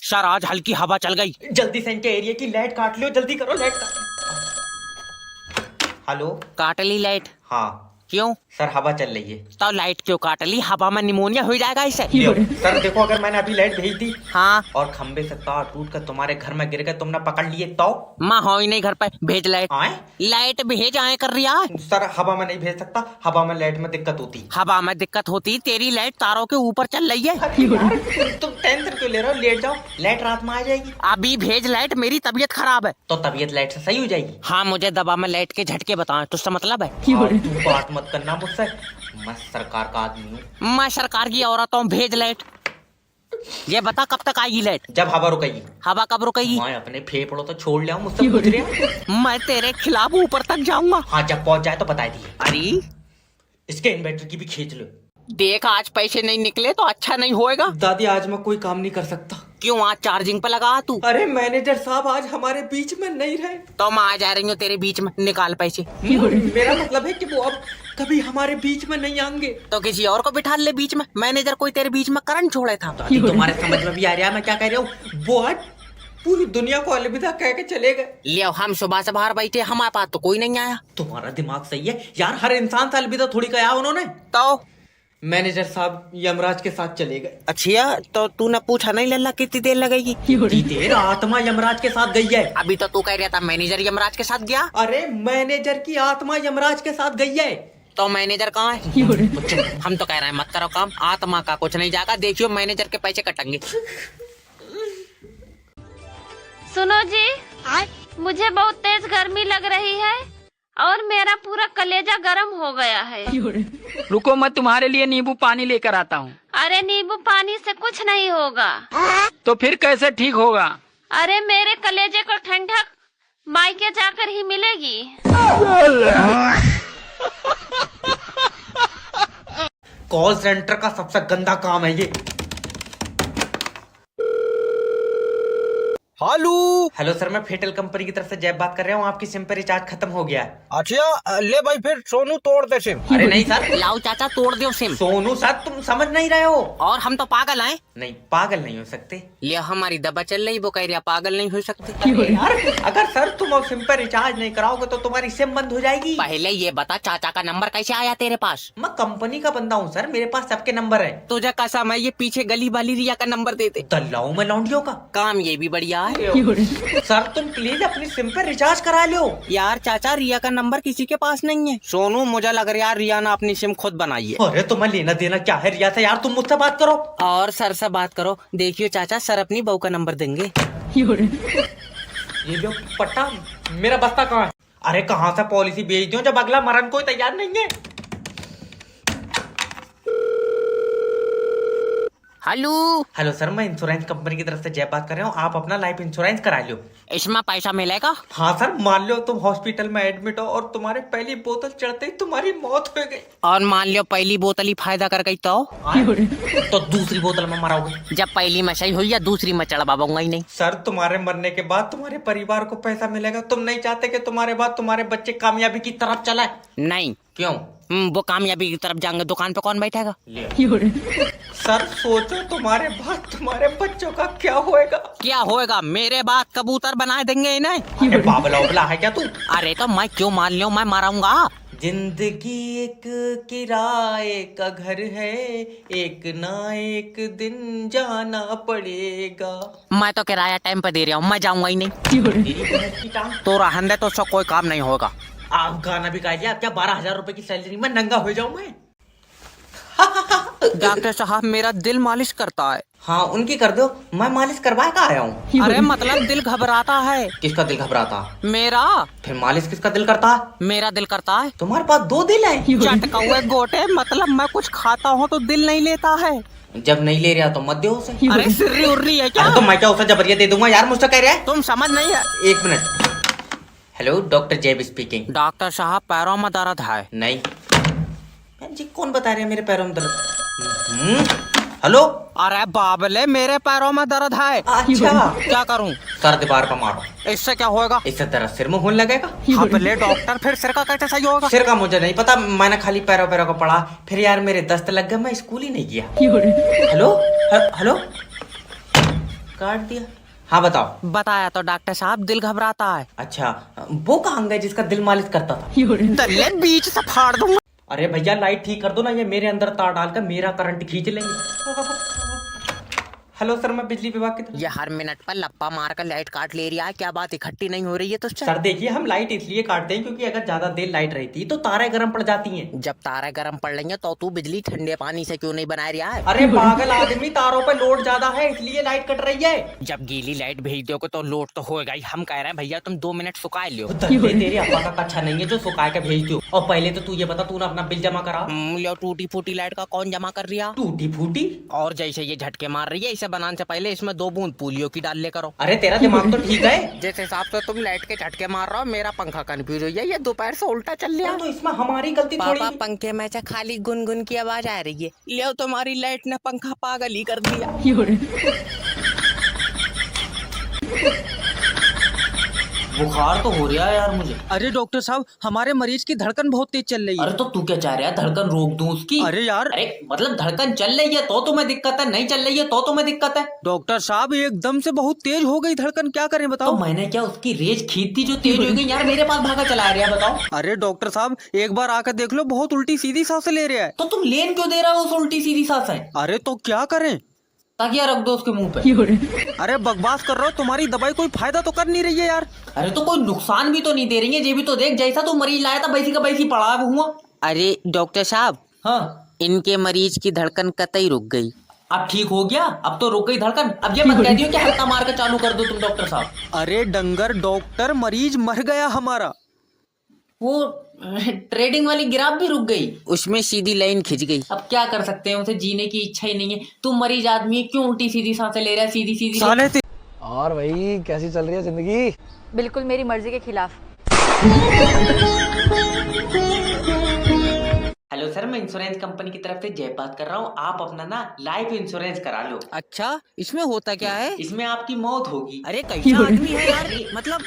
Sir आज हल्की हवा चल गई। जल्दी से इनके एरिया की लाइट काट लो, जल्दी करो लाइट काट। हेलो, काट ली लाइट? हाँ क्यों? सर हवा चल रही है। तो लाइट क्यों काट ली? हवा में निमोनिया हो जाएगा इसे। सर देखो, अगर मैंने अभी लाइट भेज दी हाँ, और खंबे से तार टूट कर तुम्हारे घर में गिर गए, तुमने पकड़ लिए तो? माँ हो ही नहीं घर पे, भेज लाइट। आए लाइट भेज आए कर रही है। सर, हवा में नहीं भेज सकता, हवा में लाइट में दिक्कत होती। हवा में दिक्कत होती? तेरी लाइट तारों के ऊपर चल रही है। तुम टेंशन क्यों ले रहे हो? लेट जाओ, लाइट रात में आ जाएगी। अभी भेज लाइट, मेरी तबीयत खराब है। तो तबीयत लाइट से सही हो जाएगी। हाँ, मुझे दबा में लाइट के झटके बताएं, तुझसे मतलब है? तू बात मत करना मुझसे, मैं सरकार का आदमी हूँ। मैं सरकार की औरत हूँ, भेज लाइट। ये बता कब तक आएगी लाइट? जब हवा रुकेगी। हवा कब रुकेगी? मैं अपने फेफड़ों तो छोड़ लिया हूँ, मुझसे पूछ रहे हो? मैं तेरे खिलाफ ऊपर तक जाऊंगा। हाँ, जब पहुंच जाए तो बता दिए। अरे इसके इन्वर्टर की भी खींच लो। देख, आज पैसे नहीं निकले तो अच्छा नहीं होएगा। दादी, आज मैं कोई काम नहीं कर सकता। क्यों? आज चार्जिंग पे लगा तू। अरे मैनेजर साहब आज हमारे बीच में नहीं रहे। तो मैं आ जा रही हूँ तेरे बीच में, निकाल पैसे। मेरा मतलब है कि वो अब कभी हमारे बीच में नहीं आएंगे। तो किसी और को बिठा ले बीच में। मैनेजर कोई तेरे बीच में करंट छोड़े था। दादी, तुम्हारे समझ में भी आ रहा है मैं क्या कह रहा हूँ? वो आज पूरी दुनिया को अलविदा कह के चले गए। ले हम सुबह से बाहर बैठे, हमारे पास तो कोई नहीं आया। तुम्हारा दिमाग सही है यार, हर इंसान से अलविदा थोड़ी कहा उन्होंने। तो मैनेजर साहब यमराज के साथ चले गए। अच्छा, तो तूने पूछा नहीं लल्ला कितनी देर लगेगी? कितनी देर? आत्मा यमराज के साथ गई है। अभी तो तू कह रहा था मैनेजर यमराज के साथ गया। अरे मैनेजर की आत्मा यमराज के साथ गई है। तो मैनेजर कहाँ है? हम तो कह रहे हैं मत करो काम, आत्मा का कुछ नहीं जाएगा। देखियो मैनेजर के पैसे कटेंगे। सुनो जी, मुझे बहुत तेज गर्मी लग रही है और मेरा पूरा कलेजा गर्म हो गया है। रुको, मैं तुम्हारे लिए नींबू पानी लेकर आता हूँ। अरे नींबू पानी से कुछ नहीं होगा। तो फिर कैसे ठीक होगा? अरे मेरे कलेजे को ठंडक मायके जाकर ही मिलेगी। कॉल सेंटर का सबसे गंदा काम है ये। हेलो सर, मैं फेटल कंपनी की तरफ से जैब बात कर रहा हूँ। आपकी सिम पर रिचार्ज खत्म हो गया है। अच्छा ले भाई, फिर सोनू तोड़ दे सिम। अरे नहीं सर। लाओ चाचा, तोड़ दो सिम। सोनू सर, तुम समझ नहीं रहे हो। और हम तो पागल हैं? नहीं, पागल नहीं हो सकते। ले हमारी दवा चल रही, वो कह रहा पागल नहीं हो सकते। अरे यार, अगर सर तुम अब सिम पर रिचार्ज नहीं कराओगे तो तुम्हारी सिम बंद हो जाएगी। पहले ये बता चाचा का नंबर कैसे आया तेरे पास? मैं कंपनी का बंदा हूँ सर, मेरे पास सबके नंबर है। तुझे कसम है, ये पीछे गली वाली रिया का नंबर देते। दल्लाऊ में लौंडियों का काम ये भी बढ़िया है। सर तुम प्लीज अपनी सिम पर रिचार्ज करा लो। यार चाचा, रिया का नंबर किसी के पास नहीं है। सोनू, मुझे लग रहा है रिया ने अपनी सिम खुद बनाई है। अरे तुम्हें लेना देना क्या है रिया से यार? तुम मुझसे बात करो। और सर से बात करो। देखियो चाचा, सर अपनी बहू का नंबर देंगे। ये जो पट्टा, मेरा बस्ता कहाँ है? अरे कहाँ से पॉलिसी भेज दो जब अगला मरण कोई तैयार नहीं है। हेलो सर, मैं इंश्योरेंस कंपनी की तरफ से जय बात कर रहा हूँ। आप अपना लाइफ इंश्योरेंस करा लो। इसमें पैसा मिलेगा? हाँ सर, मान लो तुम हॉस्पिटल में एडमिट हो और तुम्हारे पहली बोतल चढ़ते ही तुम्हारी मौत हो गई। और मान लो पहली बोतल ही फायदा कर गई तो दूसरी बोतल में मराओगे? जब पहली में सही हुई या दूसरी में चढ़वाऊंगा ही नहीं। सर तुम्हारे मरने के बाद तुम्हारे परिवार को पैसा मिलेगा। तुम नहीं चाहते कि तुम्हारे बाद तुम्हारे बच्चे कामयाबी की तरफ चलाए? नहीं। क्यों? वो कामयाबी की तरफ जाएंगे, दुकान पे कौन बैठेगा? सर सोचो तुम्हारे बाद तुम्हारे बच्चों का क्या होएगा? क्या होएगा? मेरे बाद कबूतर बना देंगे इन्हें। अरे बाबला उबला है क्या तू? अरे तो मैं क्यों मान लियो, मैं मारूंगा। जिंदगी एक किराए का घर है, एक ना एक दिन जाना पड़ेगा। मैं तो किराया टाइम पे दे रहा हूँ, मैं जाऊंगा ही नहीं। तो रहने दे, तो उसका कोई काम नहीं होगा। आप गाना भी गा लिया, क्या 12,000 रुपए की सैलरी में नंगा हो जाऊं मैं? डॉक्टर साहब, मेरा दिल मालिश करता है। हाँ उनकी कर दो, मैं मालिश करवा का आया हूँ। अरे मतलब दिल घबराता है। किसका दिल घबराता? मेरा। फिर मालिश किसका दिल करता है? मेरा दिल करता है। तुम्हारे पास 2 दिल है? चटका हुए गोटे, मतलब मैं कुछ खाता हूँ तो दिल नहीं लेता है। जब नहीं ले रहा तो मत दो उसे। अरे सिर्री उर्री है क्या? तो मैं क्या उसे जबरिया दे दूंगा यार? मुझसे कह रहा है? तुम समझ नहीं है। 1 मिनट। हेलो, डॉक्टर जेब स्पीकिंग। डॉक्टर साहब, पैरों में दर्द है। नहीं जी, कौन बता रहे हैं मेरे पैरों में दर्द? हेलो। अरे बाबले, मेरे पैरों में दर्द है। अच्छा, क्या करूं? सर दीवार पर मारो। इससे क्या होएगा? इससे दर्द सिर में होने लगेगा। ले डॉक्टर, फिर सिर का कैसे सही होगा? सिर का मुझे नहीं पता, मैंने खाली पैरों को पढ़ा। फिर यार मेरे दस्त लग गए, मैं स्कूल ही नहीं गया। हेलो हेलो, काट दिया। हाँ बताओ। बताया तो डॉक्टर साहब, दिल घबराता है। अच्छा, वो कहाँ गए जिसका दिल मालिश करता था? दल्ले बीच से फाड़ दूंगा। अरे भैया लाइट ठीक कर दो ना, ये मेरे अंदर तार डालकर मेरा करंट खींच लेंगे। हेलो सर, मैं बिजली विभाग की तरफ। ये हर मिनट पर लप्पा मार कर लाइट काट ले रही है, क्या बात इकट्ठी नहीं हो रही है तो सर देखिए, हम लाइट इसलिए काटते हैं क्योंकि अगर ज्यादा देर लाइट रहती तो तारें गर्म पड़ जाती हैं। जब तारे गर्म पड़ रही है तो तू बिजली ठंडे पानी से क्यों नहीं बना रहा है? अरे पागल आदमी, तारों पे लोड ज्यादा है इसलिए लाइट कट रही है। जब गीली लाइट भेज दोगे तो लोड तो होगा ही। हम कह रहे हैं भैया तुम 2 मिनट सुखाए लियो। तेरे अब्बा का कच्चा नहीं है जो सुखा के भेज दो। और पहले तो तू ये बता, तूने अपना बिल जमा करा? लियो, टूटी फूटी लाइट का कौन जमा कर रिया? टूटी फूटी? और जैसे ये झटके मार रही है, इसे बनाने से पहले इसमें 2 बूंद पोलियो की डाल ले करो। अरे तेरा दिमाग तो ठीक है। जिस हिसाब से तुम लाइट के झटके मार रहे हो, मेरा पंखा कंफ्यूज हो गया, ये दोपहर से उल्टा चल रहा। तो इसमें हमारी गलती थोड़ी। पापा, पंखे में से खाली गुनगुन की आवाज आ रही है। लियो, तुम्हारी लाइट ने पंखा पागल ही कर दिया। बुखार तो हो रहा है यार मुझे। अरे डॉक्टर साहब, हमारे मरीज की धड़कन बहुत तेज चल रही है। अरे तो तू क्या चाह रहा है, धड़कन रोक दूं उसकी? अरे यार, अरे मतलब धड़कन चल रही है तो तुम्हें दिक्कत है, नहीं चल रही है तो तुम्हें दिक्कत है? डॉक्टर साहब एकदम से बहुत तेज हो गई धड़कन, क्या करें तो बताओ? मैंने क्या उसकी रेज खींची जो तेज हो गई? यार मेरे पास भागा चला रहा है, बताओ। अरे डॉक्टर साहब, एक बार आकर देख लो, बहुत उल्टी सीधी सांसें ले रहा है। तो तुम लेन क्यों दे रहा हो उस उल्टी सीधी सांसें? अरे तो क्या करें? ताकि रख दो उसके मुंह पे। अरे बकवास कर रहे हो, तुम्हारी दवाई कोई फायदा तो कर नहीं रही है यार। अरे तो कोई नुकसान भी तो नहीं दे रही है, ये भी तो देख, जैसा तू मरीज लाया था वैसी का वैसी पड़ा हुआ। अरे डॉक्टर साहब, हाँ, इनके मरीज की धड़कन कतई रुक गई। अब ठीक हो गया? अब तो रुक गई धड़कन? अब ये मत कह दियो कि हल्का मार के चालू कर दो तुम डॉक्टर साहब। अरे डंगर डॉक्टर, मरीज मर गया हमारा। वो ट्रेडिंग वाली गिराफ भी रुक गई, उसमें सीधी लाइन खिंच गई। अब क्या कर सकते हैं, उसे जीने की इच्छा ही नहीं है। तुम मरीज आदमी है, क्यों उल्टी सीधी सांसें ले रहा है? सीधी सीधी साले और भाई कैसी चल रही है जिंदगी? बिल्कुल मेरी मर्जी के खिलाफ। हेलो सर, मैं इंश्योरेंस कंपनी की तरफ से जय बात कर रहा हूँ। आप अपना ना लाइफ इंश्योरेंस करा लो। अच्छा, इसमें होता क्या है? इसमें आपकी मौत होगी। अरे कैसा आदमी है यार, मतलब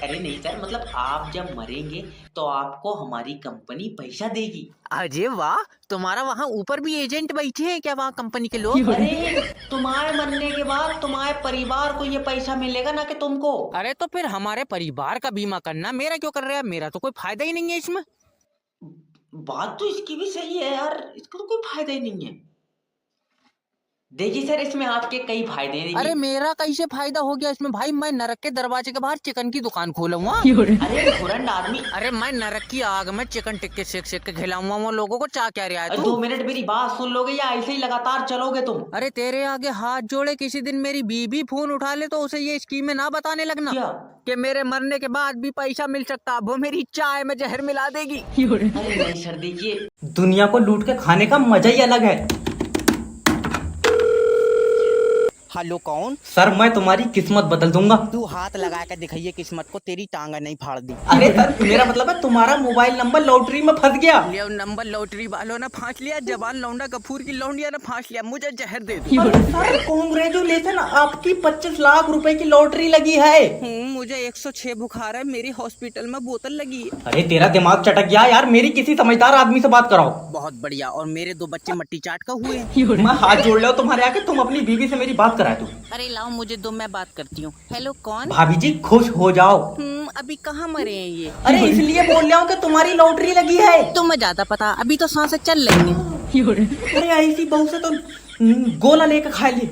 अरे नहीं सर, मतलब आप जब मरेंगे तो आपको हमारी कंपनी पैसा देगी। अरे वाह, तुम्हारा वहाँ ऊपर भी एजेंट बैठे हैं क्या वहाँ कंपनी के लोग? अरे तुम्हारे मरने के बाद तुम्हारे परिवार को ये पैसा मिलेगा, ना कि तुमको। अरे तो फिर हमारे परिवार का बीमा करना, मेरा क्यों कर रहा है? मेरा तो कोई फायदा ही नहीं है इसमें। बात तो इसकी भी सही है यार, इसका तो कोई फायदा ही नहीं है। देखिए सर, इसमें आपके कई फायदे हैं। अरे मेरा कैसे फायदा हो गया इसमें भाई? मैं नरक के दरवाजे के बाहर चिकन की दुकान खोलूंगा। अरे घुरंड आदमी, अरे मैं नरक की आग में चिकन टिक्के सेक सेक के खिलाऊंगा वो लोगों को। चाह क्या रहा है तू? 2 मिनट मेरी बात सुन लोगे या ऐसे ही लगातार चलोगे तुम? अरे तेरे आगे हाथ जोड़े, किसी दिन मेरी बीबी फोन उठा ले तो उसे ये स्कीमें ना बताने लगना क्या? कि मेरे मरने के बाद भी पैसा मिल सकता। वो मेरी चाय में जहर मिला देगी। अरे नहीं सर, देखिए दुनिया को लूट के खाने का मजा ही अलग है। हेलो, कौन? सर मैं तुम्हारी किस्मत बदल दूंगा। तू हाथ लगा कर दिखाइए किस्मत को, तेरी टांगा नहीं फाड़ दी। अरे सर मेरा मतलब है तुम्हारा मोबाइल नंबर लॉटरी में फंस गया। लियो नंबर लॉटरी वालों ने फांस लिया, जवान लौंडा गफूर की लौंडिया ने फांस लिया। मुझे जहर दे दो। सर कांग्रेचुलेशन, आपकी 25 लाख रुपए की लॉटरी लगी है। मुझे 106 बुखार है, मेरी हॉस्पिटल में बोतल लगी है। अरे तेरा दिमाग चटक गया यार, मेरी किसी समझदार आदमी से बात कराओ। बहुत बढ़िया। और मेरे 2 बच्चे मट्टी चाट का हुए हैं। मैं हाथ जोड़ लिया तुम्हारे आके, तुम अपनी बीवी से मेरी बात करा दो। अरे लाओ मुझे दो, मैं बात करती हूँ। हेलो, कौन? भाभी जी खुश हो जाओ। अभी कहाँ मरे हैं ये? अरे इसलिए बोल रहा हूँ कि तुम्हारी लॉटरी लगी है। तुम्हें ज्यादा पता, अभी तो सांसें चल रही हैं। अरे ऐसी बहू से तो गोला लेकर खा ली।